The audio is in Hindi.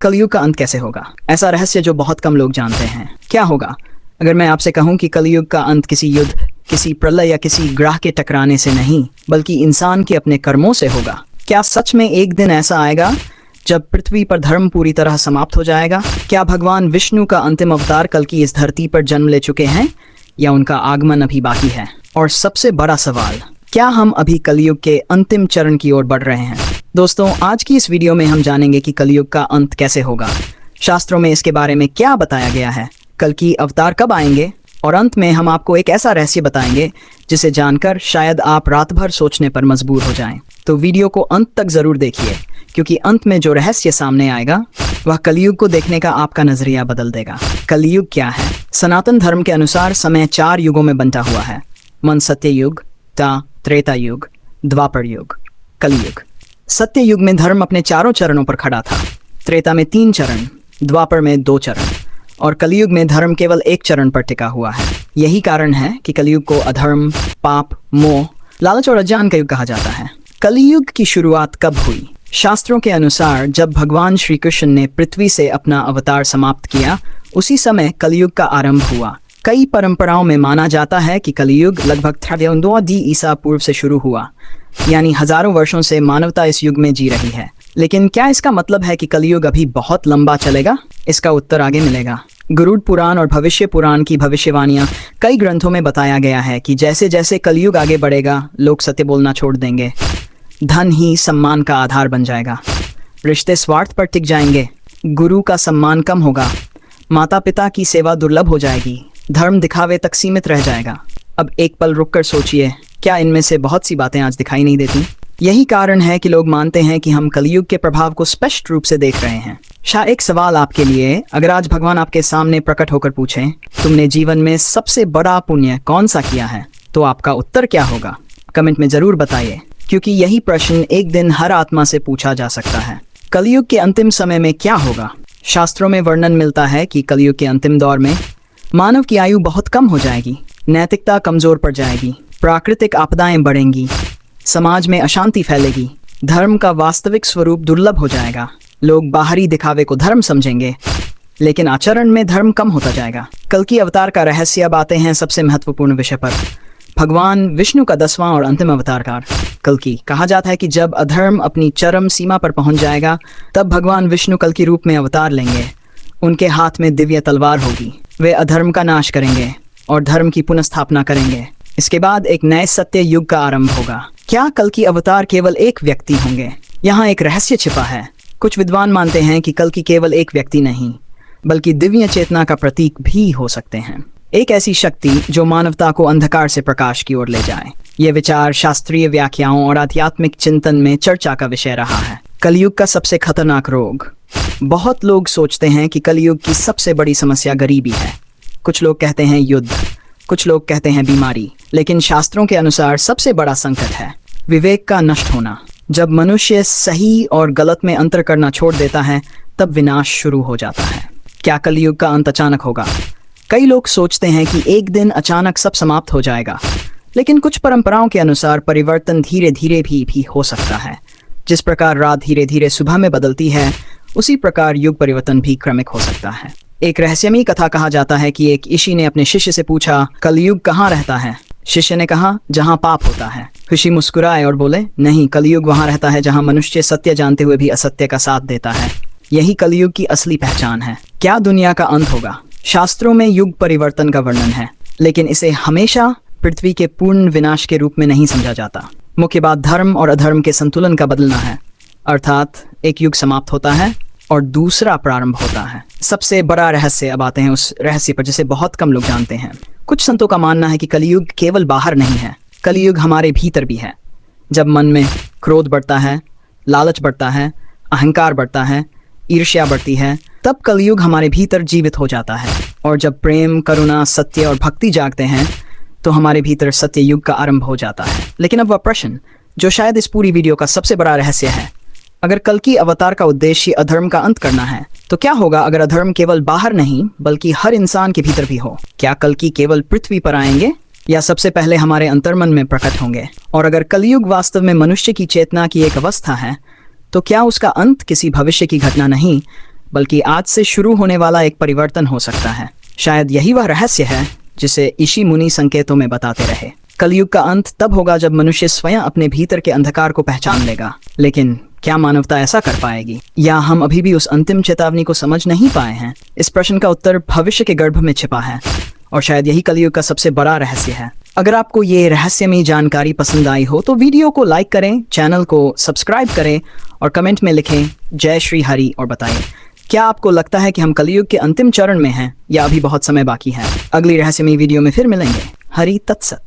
कलयुग का अंत कैसे होगा? ऐसा रहस्य जो बहुत कम लोग जानते हैं। क्या होगा अगर मैं आपसे कहूं कि कलयुग का अंत किसी युद्ध, किसी प्रलय या किसी ग्रह के टकराने से नहीं, बल्कि इंसान के अपने कर्मों से होगा? क्या सच में एक दिन ऐसा आएगा जब पृथ्वी पर धर्म पूरी तरह समाप्त हो जाएगा? क्या भगवान विष्णु का अंतिम अवतार कल की इस धरती पर जन्म ले चुके हैं या उनका आगमन अभी बाकी है? और सबसे बड़ा सवाल, क्या हम अभी कलयुग के अंतिम चरण की ओर बढ़ रहे हैं? दोस्तों, आज की इस वीडियो में हम जानेंगे कि कलयुग का अंत कैसे होगा, शास्त्रों में इसके बारे में क्या बताया गया है, कल की अवतार कब आएंगे, और अंत में हम आपको एक ऐसा रहस्य बताएंगे जिसे जानकर शायद आप रात भर सोचने पर मजबूर हो जाएं। तो वीडियो को अंत तक जरूर देखिए, क्योंकि अंत में जो रहस्य सामने आएगा वह कलयुग को देखने का आपका नजरिया बदल देगा। कलयुग क्या है? सनातन धर्म के अनुसार समय 4 युगों में बंटा हुआ है। मन सत्य युग, त्रेता युग, द्वापर युग, कलयुग। सत्य युग में धर्म अपने 4 चरणों पर खड़ा था। त्रेता में 3 चरण, द्वापर में 2 चरण और कलयुग में धर्म केवल 1 चरण पर टिका हुआ है। यही कारण है कि कलयुग को अधर्म, पाप, मोह, लालच और अज्ञान का युग कहा जाता है। कलयुग की शुरुआत कब हुई? शास्त्रों के अनुसार जब भगवान श्री कृष्ण ने पृथ्वी से अपना अवतार समाप्त किया, उसी समय कलयुग का आरंभ हुआ। कई परंपराओं में माना जाता है कि कलयुग लगभग 3,200 ईसा पूर्व से शुरू हुआ, यानी हजारों वर्षों से मानवता इस युग में जी रही है। लेकिन क्या इसका मतलब है कि कलयुग अभी बहुत लंबा चलेगा? इसका उत्तर आगे मिलेगा। गरुड़ पुराण और भविष्य पुराण की भविष्यवाणियां कई ग्रंथों में बताया गया है कि जैसे जैसे कलयुग आगे बढ़ेगा, लोग सत्य बोलना छोड़ देंगे, धन ही सम्मान का आधार बन जाएगा, रिश्ते स्वार्थ पर टिक जाएंगे, गुरु का सम्मान कम होगा, माता पिता की सेवा दुर्लभ हो जाएगी, धर्म दिखावे तक सीमित रह जाएगा। अब एक पल रुककर सोचिए, क्या इनमें से बहुत सी बातें आज दिखाई नहीं देती? यही कारण है कि लोग मानते हैं कि हम कलयुग के प्रभाव को स्पष्ट रूप से देख रहे हैं। एक सवाल आपके लिए, अगर आज भगवान आपके सामने प्रकट होकर पूछें, तुमने जीवन में सबसे बड़ा पुण्य कौन सा किया है, तो आपका उत्तर क्या होगा? कमेंट में जरूर बताइए, क्योंकि यही प्रश्न एक दिन हर आत्मा से पूछा जा सकता है। कलयुग के अंतिम समय में क्या होगा? शास्त्रों में वर्णन मिलता है कि कलयुग के अंतिम दौर में मानव की आयु बहुत कम हो जाएगी, नैतिकता कमजोर पड़ जाएगी, प्राकृतिक आपदाएं बढ़ेंगी, समाज में अशांति फैलेगी, धर्म का वास्तविक स्वरूप दुर्लभ हो जाएगा। लोग बाहरी दिखावे को धर्म समझेंगे, लेकिन आचरण में धर्म कम होता जाएगा। कल की अवतार का रहस्य अब आते हैं सबसे महत्वपूर्ण विषय पर। भगवान विष्णु का 10वां और अंतिम अवतार कल की। कहा जाता है कि जब अधर्म अपनी चरम सीमा पर पहुंच जाएगा, तब भगवान विष्णु कल की रूप में अवतार लेंगे। उनके हाथ में दिव्य तलवार होगी। वे अधर्म का नाश करेंगे और धर्म की पुनर्स्थापना करेंगे। इसके बाद एक नए सत्य युग का आरंभ होगा। क्या कल की अवतार केवल एक व्यक्ति होंगे? यहाँ एक रहस्य छिपा है। कुछ विद्वान मानते हैं कि कल की केवल एक व्यक्ति नहीं, बल्कि दिव्य चेतना का प्रतीक भी हो सकते हैं। एक ऐसी शक्ति जो मानवता को अंधकार से प्रकाश की ओर ले जाए। ये विचार शास्त्रीय व्याख्याओं और आध्यात्मिक चिंतन में चर्चा का विषय रहा है। कलयुग का सबसे खतरनाक रोग। बहुत लोग सोचते हैं कि कलयुग की सबसे बड़ी समस्या गरीबी है। कुछ लोग कहते हैं युद्ध, कुछ लोग कहते हैं बीमारी, लेकिन शास्त्रों के अनुसार सबसे बड़ा संकट है विवेक का नष्ट होना। जब मनुष्य सही और गलत में अंतर करना छोड़ देता है, तब विनाश शुरू हो जाता है। क्या कलयुग का अंत अचानक होगा? कई लोग सोचते हैं कि एक दिन अचानक सब समाप्त हो जाएगा, लेकिन कुछ परंपराओं के अनुसार परिवर्तन धीरे धीरे भी हो सकता है। जिस प्रकार रात धीरे धीरे सुबह में बदलती है, उसी प्रकार युग परिवर्तन भी क्रमिक हो सकता है। एक रहस्यमयी कथा कहा जाता है कि एक ऋषि ने अपने शिष्य से पूछा, कलयुग कहाँ रहता है? शिष्य ने कहा, जहाँ पाप होता है। ऋषि मुस्कुराए और बोले, नहीं, कलयुग वहाँ रहता है जहाँ मनुष्य सत्य जानते हुए भी असत्य का साथ देता है। यही कलयुग की असली पहचान है। क्या दुनिया का अंत होगा? शास्त्रों में युग परिवर्तन का वर्णन है, लेकिन इसे हमेशा पृथ्वी के पूर्ण विनाश के रूप में नहीं समझा जाता। मुख्य बात धर्म और अधर्म के संतुलन का बदलना है, अर्थात एक युग समाप्त होता है और दूसरा प्रारंभ होता है। सबसे बड़ा रहस्य अब आते हैं उस रहस्य पर जिसे बहुत कम लोग जानते हैं। कुछ संतों का मानना है कि कलयुग केवल बाहर नहीं है, कलयुग हमारे भीतर भी है। जब मन में क्रोध बढ़ता है, लालच बढ़ता है, अहंकार बढ़ता है, ईर्ष्या बढ़ती है, तब कलयुग हमारे भीतर जीवित हो जाता है। और जब प्रेम, करुणा, सत्य और भक्ति जागते हैं, तो हमारे भीतर सत्य युग का आरंभ हो जाता है। लेकिन अब वह प्रश्न जो शायद इस पूरी वीडियो का सबसे बड़ा रहस्य है, अगर कल की अवतार का उद्देश्य अधर्म का अंत करना है, तो क्या होगा अगर अधर्म केवल बाहर नहीं बल्कि हर इंसान के भीतर भी हो? क्या कल की केवल पृथ्वी पर आएंगे या सबसे पहले हमारे अंतर्मन में प्रकट होंगे? और अगर कलयुग वास्तव में मनुष्य की चेतना की एक अवस्था है, तो क्या उसका अंत किसी भविष्य की घटना नहीं बल्कि आज से शुरू होने वाला एक परिवर्तन हो सकता है। शायद यही वह रहस्य है जिसे ऋषि मुनि संकेतों में बताते रहे। कलयुग का अंत तब होगा जब मनुष्य स्वयं अपने भीतर के अंधकार को पहचान लेगा। लेकिन क्या मानवता ऐसा कर पाएगी, या हम अभी भी उस अंतिम चेतावनी को समझ नहीं पाए हैं? इस प्रश्न का उत्तर भविष्य के गर्भ में छिपा है, और शायद यही कलयुग का सबसे बड़ा रहस्य है। अगर आपको ये रहस्यमयी जानकारी पसंद आई हो तो वीडियो को लाइक करें, चैनल को सब्सक्राइब करें और कमेंट में लिखें जय श्री हरि और बताएं क्या आपको लगता है कि हम कलयुग के अंतिम चरण में हैं या अभी बहुत समय बाकी है। अगली रहस्यमयी वीडियो में फिर मिलेंगे। हरि तत्सत।